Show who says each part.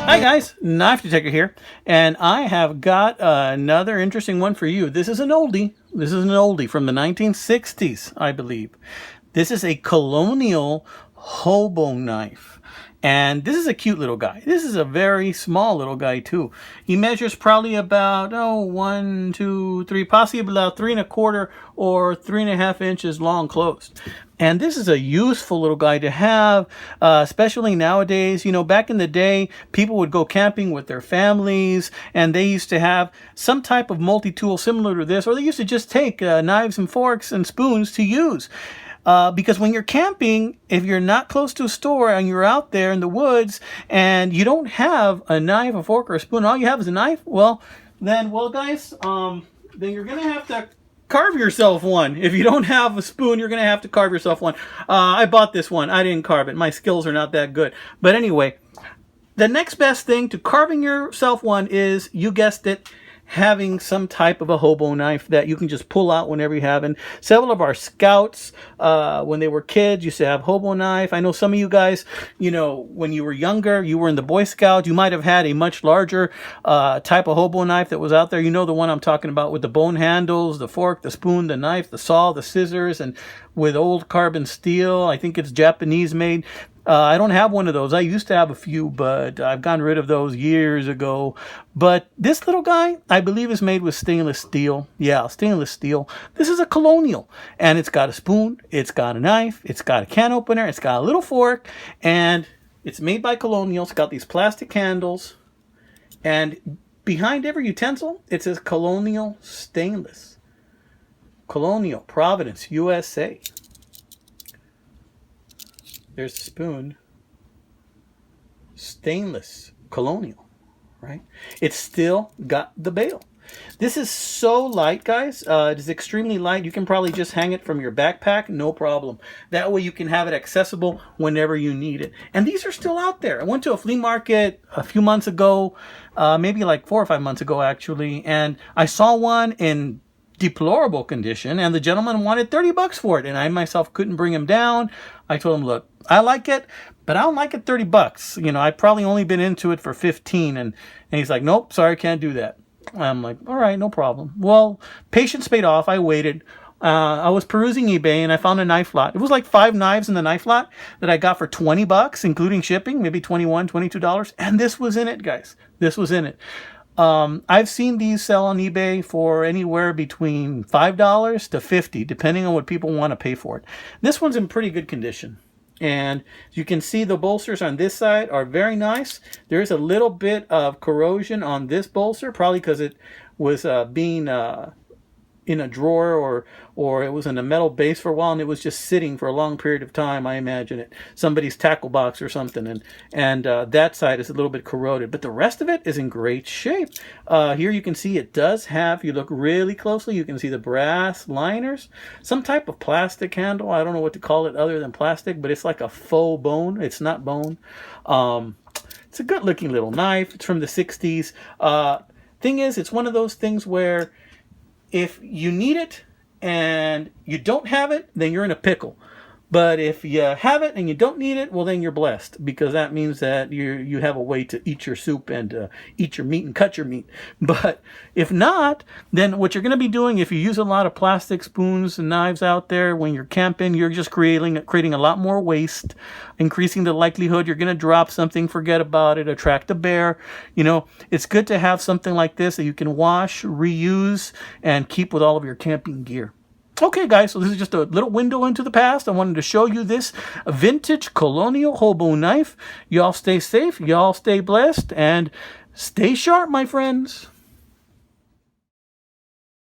Speaker 1: Hi guys, Knife Detector here, and I have got another interesting one for you. This is an oldie. This is an oldie from the 1960s, I believe. This is a Colonial Hobo knife. And this is a cute little guy. This is a very small little guy too. He measures probably about, 1, 2, 3, possibly about 3¼ or 3½ inches long closed. And this is a useful little guy to have, especially nowadays. You know, back in the day, people would go camping with their families, and they used to have some type of multi-tool similar to this, or they used to just take knives and forks and spoons to use. Because when you're camping, if you're not close to a store and you're out there in the woods and you don't have a knife, a fork, or a spoon, all you have is a knife, then you're going to have to carve yourself one. If you don't have a spoon, you're going to have to carve yourself one. I bought this one. I didn't carve it. My skills are not that good. But anyway, the next best thing to carving yourself one is, you guessed it, having some type of a hobo knife that you can just pull out whenever you have. And several of our scouts, when they were kids, used to have hobo knife. I know some of you guys, you know, when you were younger, you were in the Boy Scout, you might have had a much larger type of hobo knife that was out there. You know the one I'm talking about, with the bone handles, the fork, the spoon, the knife, the saw, the scissors, and with old carbon steel. I think it's Japanese made. I don't have one of those. I used to have a few, but I've gotten rid of those years ago. But this little guy, I believe, is made with stainless steel. Yeah, stainless steel. This is a Colonial, and it's got a spoon, it's got a knife, it's got a can opener, it's got a little fork, and it's made by Colonial. It's got these plastic handles, and behind every utensil, it says Colonial Stainless. Colonial, Providence, USA. There's the spoon. Stainless. Colonial. Right? It's still got the bail. This is so light, guys. It is extremely light. You can probably just hang it from your backpack. No problem. That way you can have it accessible whenever you need it. And these are still out there. I went to a flea market a few months ago. Maybe like 4 or 5 months ago, actually. And I saw one in deplorable condition, and the gentleman wanted $30 for it, and I myself couldn't bring him down. I told him, look, I like it, but I don't like it $30. You know, I've probably only been into it for 15, and he's like, nope, sorry, can't do that. I'm like, all right, no problem. Well, patience paid off. I waited. I was perusing eBay, and I found a knife lot. It was like 5 knives in the knife lot that I got for $20, including shipping, maybe $21, $22, and this was in it, guys. This was in it. I've seen these sell on eBay for anywhere between $5 to $50, depending on what people want to pay for it. This one's in pretty good condition. And you can see the bolsters on this side are very nice. There's a little bit of corrosion on this bolster, probably because it was being in a drawer, or it was in a metal base for a while, and it was just sitting for a long period of time. I imagine it, somebody's tackle box or something, and that side is a little bit corroded, but the rest of it is in great shape. Here you can see it does have, if you look really closely, you can see the brass liners, some type of plastic handle. I don't know what to call it other than plastic, but it's like a faux bone. It's not bone. It's a good looking little knife. It's from the 60s. Thing is, it's one of those things where if you need it and you don't have it, then you're in a pickle. But if you have it and you don't need it, well, then you're blessed, because that means that you have a way to eat your soup and eat your meat and cut your meat. But if not, then what you're going to be doing, if you use a lot of plastic spoons and knives out there when you're camping, you're just creating a lot more waste, increasing the likelihood you're going to drop something, forget about it, attract a bear. You know, it's good to have something like this that you can wash, reuse, and keep with all of your camping gear. Okay, guys, so this is just a little window into the past. I wanted to show you this vintage Colonial hobo knife. Y'all stay safe, y'all stay blessed, and stay sharp, my friends.